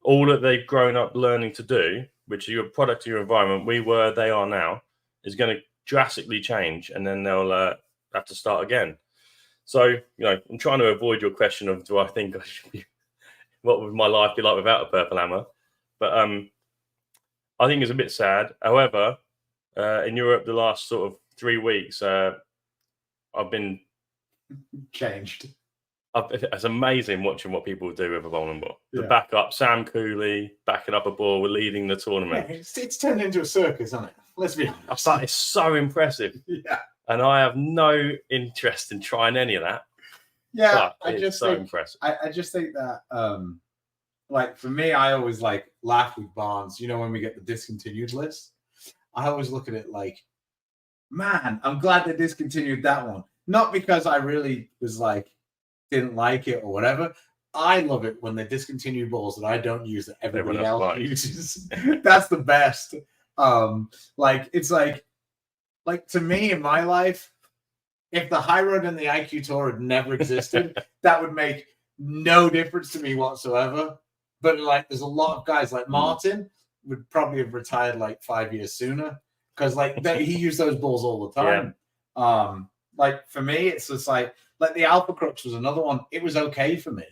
all that they've grown up learning to do, which are a product of your environment, they are now, is going to drastically change, and then they'll have to start again. So, I'm trying to avoid your question of do I think I should be, what would my life be like without a purple hammer? But I think it's a bit sad. However, in Europe, the last sort of 3 weeks, I've been changed. It's amazing watching what people do with a bowling ball. The Yeah. backup, Sam Cooley backing up a ball, we're leading the tournament. Yeah, it's turned into a circus, hasn't it? Let's be honest. It's so impressive. Yeah. And I have no interest in trying any of that. Yeah, impressive. I just think that, like for me, I always like laugh with Barnes. When we get the discontinued list, I always look at it like, man, I'm glad they discontinued that one. Not because I really was like, didn't like it or whatever. I love it when they discontinue balls that I don't use that everybody else uses. That's the best. It's like to me in my life, if the high road and the IQ tour had never existed, that would make no difference to me whatsoever. But like, there's a lot of guys like Martin would probably have retired like 5 years sooner because he used those balls all the time. Yeah. Like for me, it's just like the Alpha Crux was another one. It was okay for me.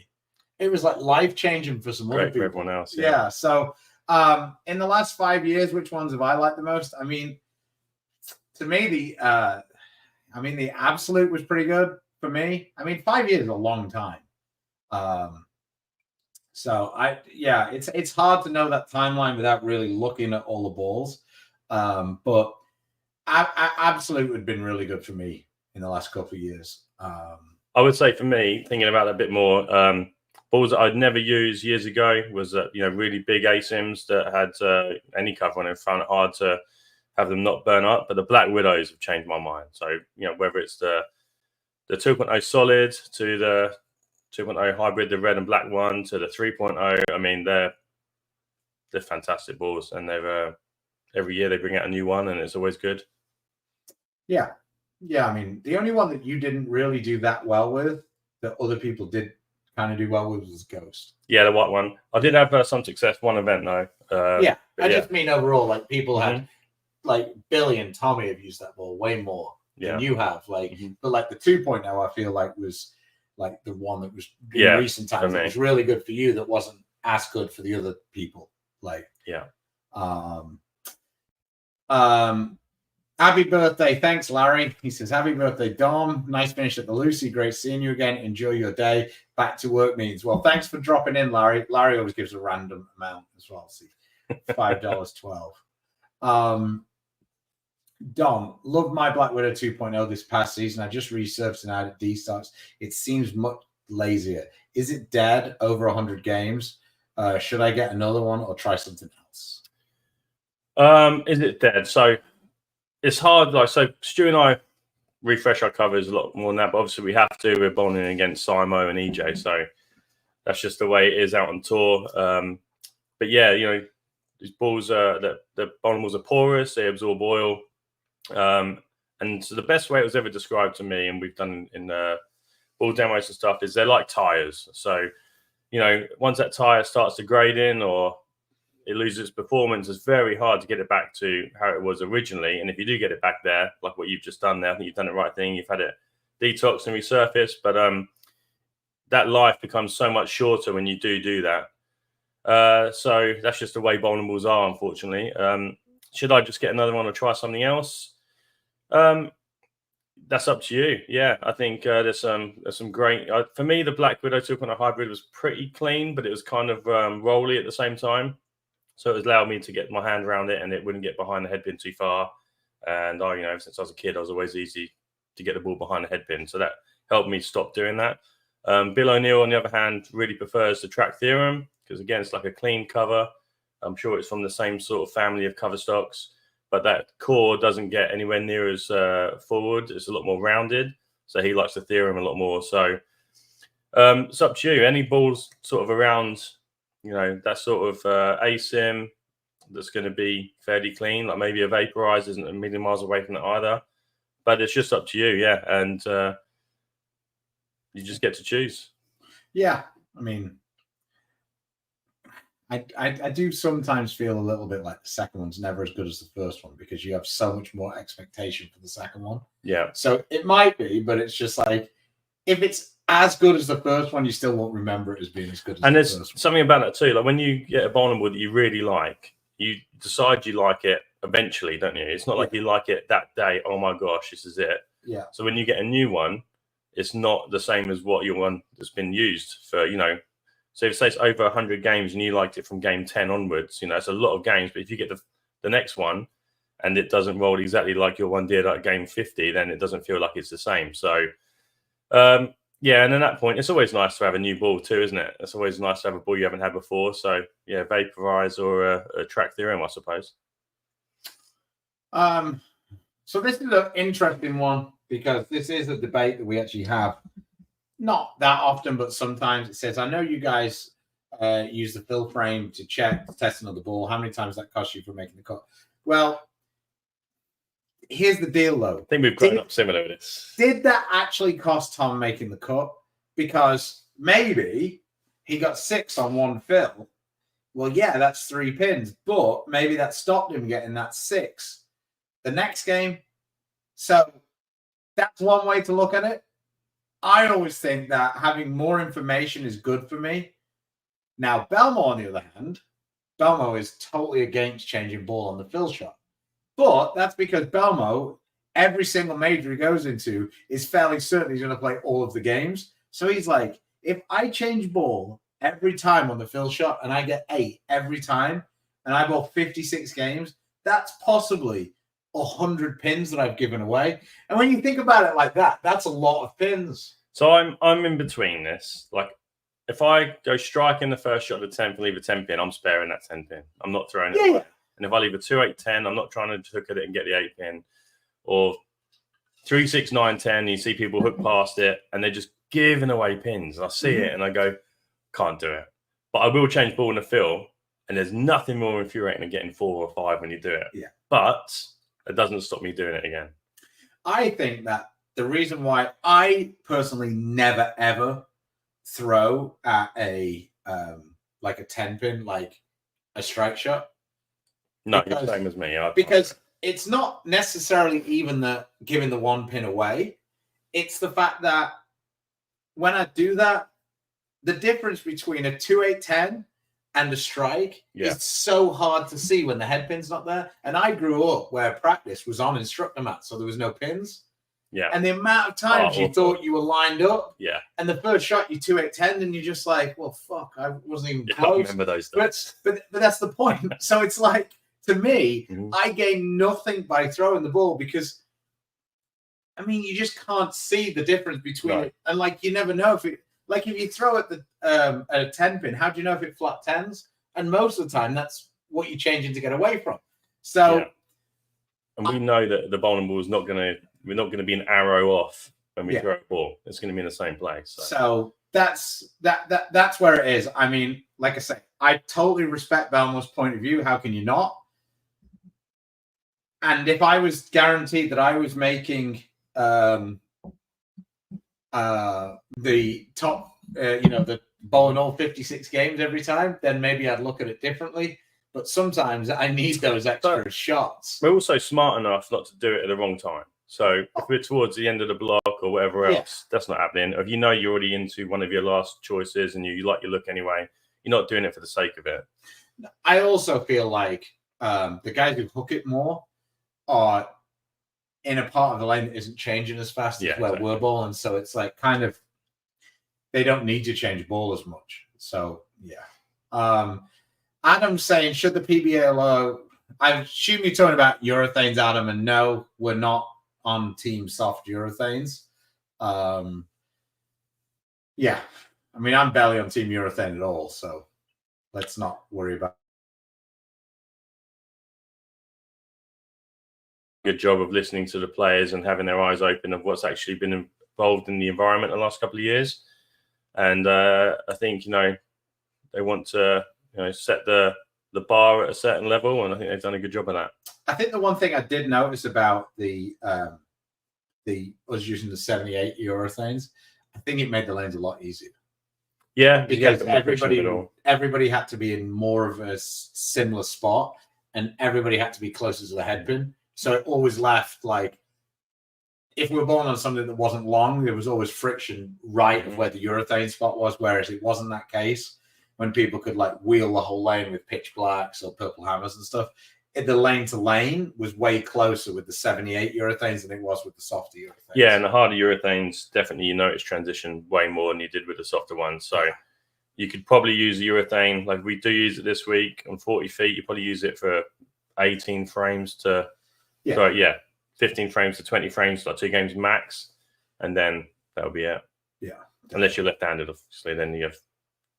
It was like life changing for some other people. For everyone else. Yeah. So in the last 5 years, which ones have I liked the most? I mean, to me, the Absolute was pretty good for me. I mean, 5 years is a long time. It's hard to know that timeline without really looking at all the balls. But Absolute would have been really good for me in the last couple of years. I would say for me, thinking about it a bit more, balls that I'd never used years ago was really big ASIMs that had any cover on it. Found it hard to have them not burn up, but the Black Widows have changed my mind. So whether it's the 2.0 solid to the 2.0 hybrid, the red and black one, to the 3.0, I mean they're fantastic balls, and they've every year they bring out a new one, and it's always good. Yeah. I mean, the only one that you didn't really do that well with, that other people did kind of do well with, was Ghost. Yeah, the white one. I did have some success one event though. I just mean overall, like people had, like Billy and Tommy have used that ball way more than you have. Like, but like the 2.0, I feel like was like the one that was in recent times. It was really good for you. That wasn't as good for the other people. Like, happy birthday. Thanks, Larry. He says, happy birthday, Dom. Nice finish at the Lucy. Great seeing you again. Enjoy your day. Back to work means. Well, thanks for dropping in, Larry. Larry always gives a random amount as well. See, $5.12. Dom, loved my Black Widow 2.0 this past season. I just resurfaced and added D-stocks. It seems much lazier. Is it dead over 100 games? Should I get another one or try something else? Is it dead? So it's hard. Like, so Stu and I refresh our covers a lot more than that, but obviously we have to. We're bowling against Simo and EJ, so that's just the way it is out on tour. But yeah, you know, these balls the bowling balls are porous; they absorb oil. And so the best way it was ever described to me, and we've done in ball demos and stuff, is they're like tires. So, you know, once that tire starts degrading or it loses its performance, it's very hard to get it back to how it was originally. And if you do get it back there, like what you've just done there, I think you've done the right thing. You've had it detox and resurface, but that life becomes so much shorter when you do that. So that's just the way bowling balls are, unfortunately. Should I just get another one or try something else? That's up to you. Yeah, I think there's some great. For me, the Black Widow 2.0 hybrid was pretty clean, but it was kind of rolly at the same time. So it allowed me to get my hand around it, and it wouldn't get behind the headpin too far. And you know, ever since I was a kid, I was always easy to get the ball behind the headpin, so that helped me stop doing that. Bill O'Neill, on the other hand, really prefers the track theorem because again, it's like a clean cover. I'm sure it's from the same sort of family of cover stocks, but that core doesn't get anywhere near as forward. It's a lot more rounded, so he likes the theorem a lot more. So it's up to you. Any balls sort of around, you know, that sort of ASIM that's going to be fairly clean, like maybe a vaporizer isn't a million miles away from it either. But it's just up to you, yeah. And you just get to choose. Yeah, I mean, I do sometimes feel a little bit like the second one's never as good as the first one because you have so much more expectation for the second one. Yeah. So it might be, but it's just like, if it's as good as the first one, you still won't remember it as being as good as and the there's first one. something about that too. Like when you get a bowling ball that you really like, you decide you like it eventually, don't you? It's not like you like it that day. Oh my gosh, this is it. Yeah. So when you get a new one, it's not the same as what your one that's been used for, you know. So if say it's over 100 games and you liked it from game 10 onwards, you know, it's a lot of games. But if you get the next one and it doesn't roll exactly like your one did at game 50, then it doesn't feel like it's the same. So, yeah, and at that point, it's always nice to have a new ball too, isn't it? It's always nice to have a ball you haven't had before. So, yeah, vaporize or a track theorem, I suppose. So this is an interesting one because this is a debate that we actually have. Not that often, but sometimes it says, I know you guys use the fill frame to check the testing of the ball. How many times that cost you for making the cut? Well, here's the deal, though. I think we've grown up similar with this. Did that actually cost Tom making the cut? Because maybe he got 6 on one fill. Well, yeah, that's 3 pins, but maybe that stopped him getting that 6 the next game. So that's one way to look at it. I always think that having more information is good for me. Now, Belmo, on the other hand, Belmo is totally against changing ball on the fill shot. But that's because Belmo, every single major he goes into, is fairly certain he's going to play all of the games. So he's like, if I change ball every time on the fill shot and I get 8 every time, and I bowl 56 games, that's possibly 100 pins that I've given away. And when you think about it like that, that's a lot of pins. So I'm in between this. Like, if I go strike in the first shot of the 10th and leave a 10 pin, I'm sparing that 10 pin. I'm not throwing it away. And if I leave a 2, 8, 10, I'm not trying to hook at it and get the 8 pin. Or 3, 6, 9, 10, you see people hook past it and they're just giving away pins. And I see it and I go, can't do it. But I will change ball in the fill, and there's nothing more infuriating than getting 4 or 5 when you do it. Yeah. But it doesn't stop me doing it again. I think that the reason why I personally never ever throw at a like a 10 pin, like a strike shot. No, you're the same as me. Because it's not necessarily even the giving the 1 pin away. It's the fact that when I do that, the difference between a 2, 8, 10 and a strike is so hard to see when the head pin's not there. And I grew up where practice was on instructor mat, so there was no pins. Yeah. And the amount of times you thought you were lined up. Yeah. And the first shot you 2, 8, 10, and you're just like, well, fuck, I wasn't even close. I remember those days. But that's the point. So it's like, to me, I gain nothing by throwing the ball because, I mean, you just can't see the difference between it. And like, you never know if it, like if you throw at the at a 10 pin, how do you know if it flat 10s? And most of the time, that's what you're changing to get away from. So, Yeah. And we know that the bowling ball is not going to, we're not going to be an arrow off when we throw a ball. It's going to be in the same place. So that's where it is. I mean, like I say, I totally respect Belmore's point of view. How can you not? And if I was guaranteed that I was making the top, the bowling all 56 games every time, then maybe I'd look at it differently. But sometimes I need those extra shots. We're also smart enough not to do it at the wrong time. So if we're towards the end of the block or whatever else, that's not happening. If you know you're already into one of your last choices and you like your look anyway, you're not doing it for the sake of it. I also feel like the guys who hook it more are in a part of the lane that isn't changing as fast as where we're bowling. So it's like kind of, they don't need to change ball as much. So, yeah. Adam's saying, should the PBA allow, I assume you're talking about urethanes, Adam, and no, we're not on team soft urethanes. Yeah. I mean, I'm barely on team urethane at all, so let's not worry about good job of listening to the players and having their eyes open of what's actually been involved in the environment the last couple of years. And I think, they want to set the bar at a certain level, and I think they've done a good job of that. I think the one thing I did notice about us using the 78 urethanes, I think it made the lanes a lot easier. Yeah, because everybody had to be in more of a similar spot, and everybody had to be closer to the headpin. So it always left like, if we were bowling on something that wasn't long, there was always friction right of where the urethane spot was, whereas it wasn't that case when people could like wheel the whole lane with pitch blacks or purple hammers and stuff. The lane to lane was way closer with the 78 urethanes than it was with the softer urethanes. Yeah, and the harder urethanes, definitely you notice transition way more than you did with the softer ones. So you could probably use the urethane, like we do use it this week on 40 feet. You probably use it for 18 frames to, 15 frames to 20 frames, like 2 games max. And then that'll be it. Yeah. Unless you're left-handed, obviously, then you have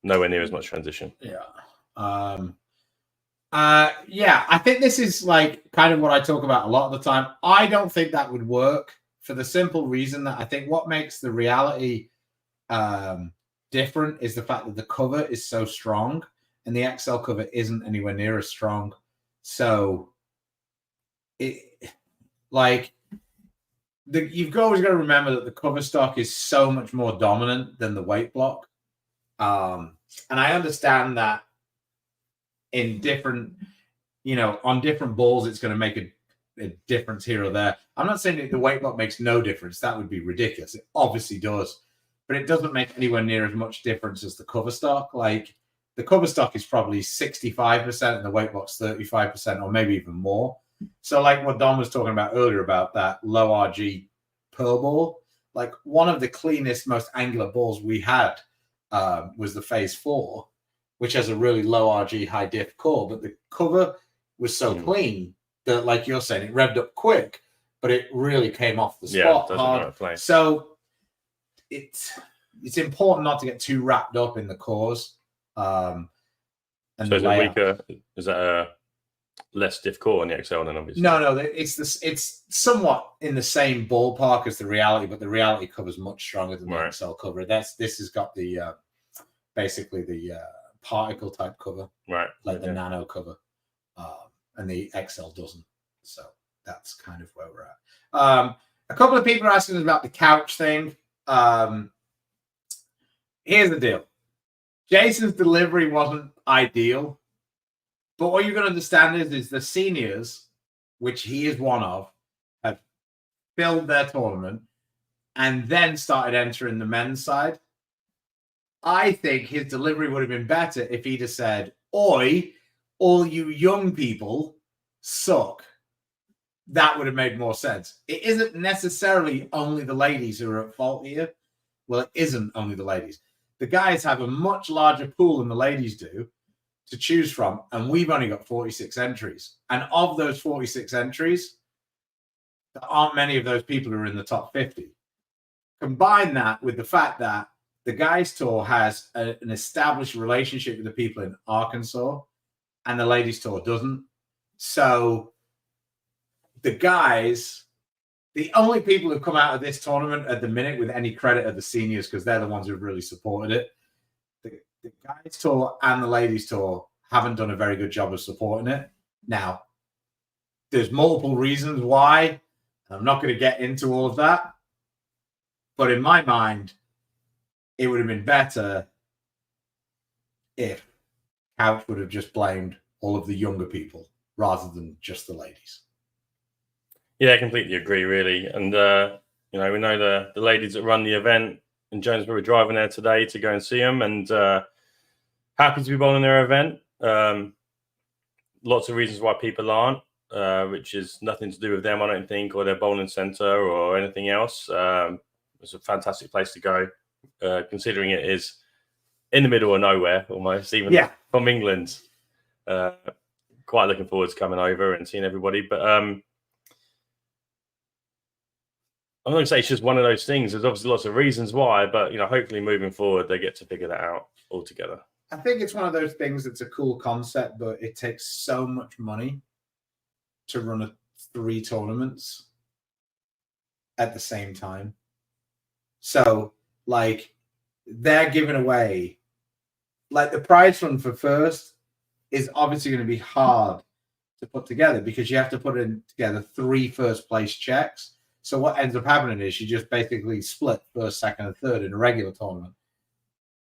nowhere near as much transition. Yeah. I think this is like kind of what I talk about a lot of the time. I don't think that would work for the simple reason that I think what makes the reality different is the fact that the cover is so strong and the XL cover isn't anywhere near as strong. So you've always got to remember that the cover stock is so much more dominant than the weight block. And I understand that in different, on different balls, it's going to make a difference here or there. I'm not saying that the weight block makes no difference. That would be ridiculous. It obviously does, but it doesn't make anywhere near as much difference as the cover stock. Like the cover stock is probably 65% and the weight block's 35% or maybe even more. So like what Don was talking about earlier about that low RG pearl ball, like one of the cleanest, most angular balls we had was the Phase 4, which has a really low RG high diff core, but the cover was so clean that, like you're saying, it revved up quick, but it really came off the spot hard. So it's important not to get too wrapped up in the cores. And so is it weaker? Is that a less stiff core on the XL then, obviously? No, it's somewhat in the same ballpark as the reality, but the reality cover is much stronger than the XL cover. This has got the basically the particle type cover, right? Like the nano cover, and the XL doesn't. So that's kind of where we're at. A couple of people are asking us about the couch thing. Here's the deal: Jason's delivery wasn't ideal. But what you're going to understand is the seniors, which he is one of, have filled their tournament and then started entering the men's side. I think his delivery would have been better if he'd have said, "Oi, all you young people suck." That would have made more sense. It isn't necessarily only the ladies who are at fault here. Well, it isn't only the ladies. The guys have a much larger pool than the ladies do to choose from, and we've only got 46 entries. And of those 46 entries, there aren't many of those people who are in the top 50. Combine that with the fact that the guys tour has an established relationship with the people in Arkansas, and the ladies tour doesn't. So the guys, the only people who've come out of this tournament at the minute with any credit are the seniors, because they're the ones who've really supported it. The guys tour and the ladies tour haven't done a very good job of supporting it. Now, there's multiple reasons why. I'm not going to get into all of that. But in my mind, it would have been better if Couch would have just blamed all of the younger people rather than just the ladies. Yeah, I completely agree, really. And, you know, we know the ladies that run the event in Jonesboro were driving there today to go and see them, and happy to be bowling their event. Lots of reasons why people aren't, which is nothing to do with them, I don't think, or their bowling centre or anything else. It's a fantastic place to go, considering it is in the middle of nowhere, almost, even from England. Quite looking forward to coming over and seeing everybody. But I'm not going to say it's just one of those things. There's obviously lots of reasons why, but, you know, hopefully moving forward, they get to figure that out altogether. I think it's one of those things that's a cool concept, but it takes so much money to run 3 tournaments at the same time. So, like, they're giving away, like, the prize fund for first is obviously going to be hard to put together because you have to put together 3 first place checks. So what ends up happening is you just basically split first, second, and third in a regular tournament.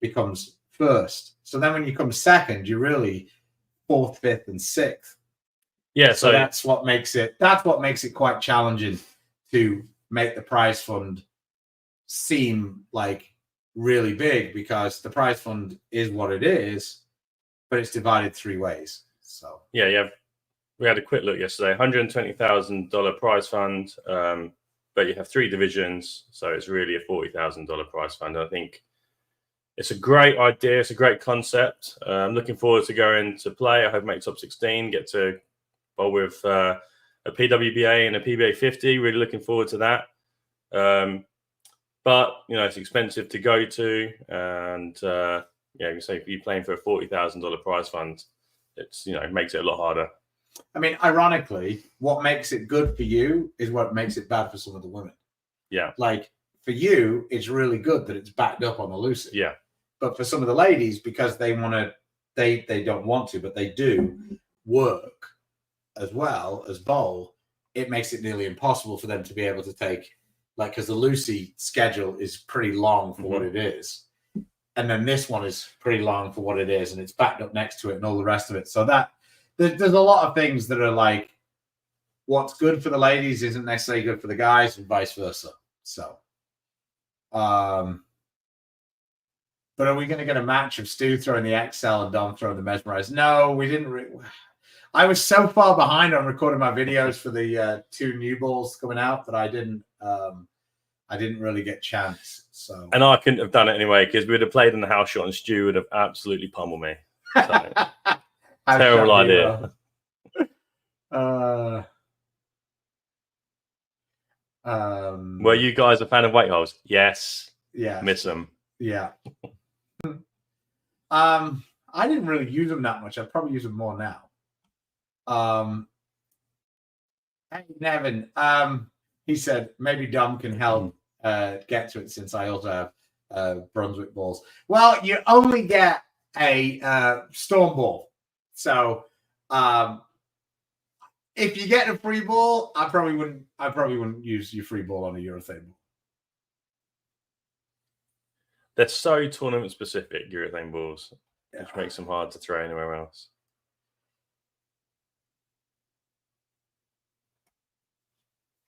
Becomes first. So then when you come second, you're really 4th, 5th, and 6th. Yeah, so that's what makes it quite challenging to make the prize fund seem like really big, because the prize fund is what it is, but it's divided 3 ways. So yeah, we had a quick look yesterday. $120,000 prize fund, but you have 3 divisions, so it's really a $40,000 prize fund. I think it's a great idea. It's a great concept. I'm looking forward to going to play. I hope make top 16, get to bowl with a PWBA and a PBA 50. Really looking forward to that. But, you know, it's expensive to go to. And, yeah, you say if you're playing for a $40,000 prize fund, it's, you know, it makes it a lot harder. I mean, ironically, what makes it good for you is what makes it bad for some of the women. Yeah. Like, for you, it's really good that it's backed up on the Luci. Yeah. But for some of the ladies, because they want to, they don't want to, but they do work as well as bowl, it makes it nearly impossible for them to be able to take, like, because the Luci schedule is pretty long for what it is. And then this one is pretty long for what it is, and it's backed up next to it and all the rest of it. So that there's a lot of things that are like, what's good for the ladies isn't necessarily good for the guys, and vice versa. So, but are we going to get a match of Stu throwing the XL and Dom throwing the Mesmerize? No, we didn't. I was so far behind on recording my videos for the 2 new balls coming out that I didn't really get a chance. So, and I couldn't have done it anyway, because we would have played in the house shot and Stu would have absolutely pummeled me. So, terrible idea. Were you guys a fan of weight holes? Yes. Yeah. Miss them. Yeah. I didn't really use them that much. I'd probably use them more now. Hey, Nevin, he said maybe Dom can help get to it, since I also have Brunswick balls. Well, you only get a storm ball. So if you get a free ball, I probably wouldn't use your free ball on a urethane ball. They're so tournament specific, urethane balls, which makes them hard to throw anywhere else.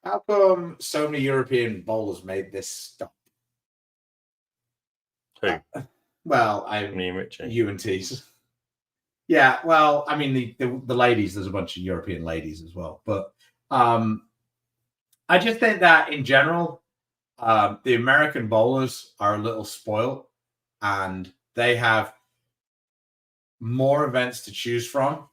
How come so many European bowlers made this stop? Who? Well, Me and Richie. UNTs. Yeah, well, I mean, the ladies, there's a bunch of European ladies as well. But I just think that in general, the American bowlers are a little spoiled, and they have more events to choose from.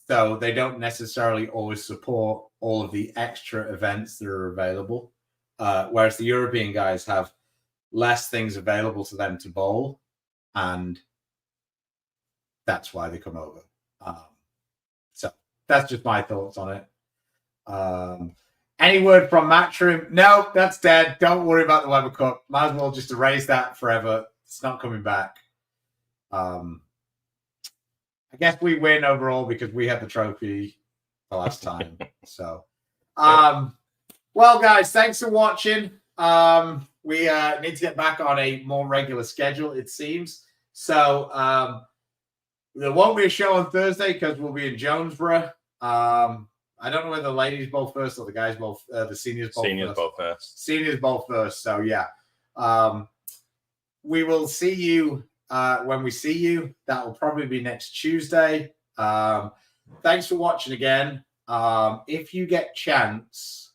So they don't necessarily always support all of the extra events that are available. Whereas the European guys have less things available to them to bowl, and that's why they come over. So that's just my thoughts on it. Any word from Matchroom? No, that's dead. Don't worry about the Weber Cup. Might as well just erase that forever. It's not coming back. I guess we win overall because we had the trophy the last time. So, well, guys, thanks for watching. We need to get back on a more regular schedule, it seems. So, there won't be a show on Thursday because we'll be in Jonesboro. I don't know whether the ladies bowl first or the guys bowl, the seniors bowl first. Seniors bowl first. So, yeah. We will see you when we see you. That will probably be next Tuesday. Thanks for watching again. If you get chance,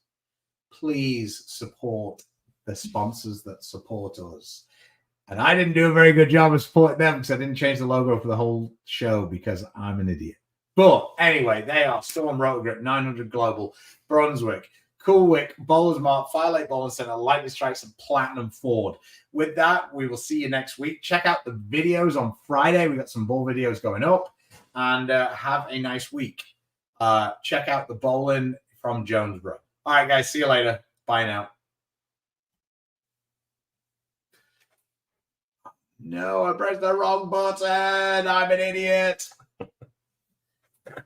please support the sponsors that support us. And I didn't do a very good job of supporting them because I didn't change the logo for the whole show because I'm an idiot. But anyway, they are Storm Rotogrip, 900 Global, Brunswick, Coolwick, Bowlers Mart, Firelight Bowling Center, Lightning Strikes, and Platinum Ford. With that, we will see you next week. Check out the videos on Friday. We got some ball videos going up. And have a nice week. Check out the bowling from Jonesboro. All right, guys. See you later. Bye now. No, I pressed the wrong button. I'm an idiot.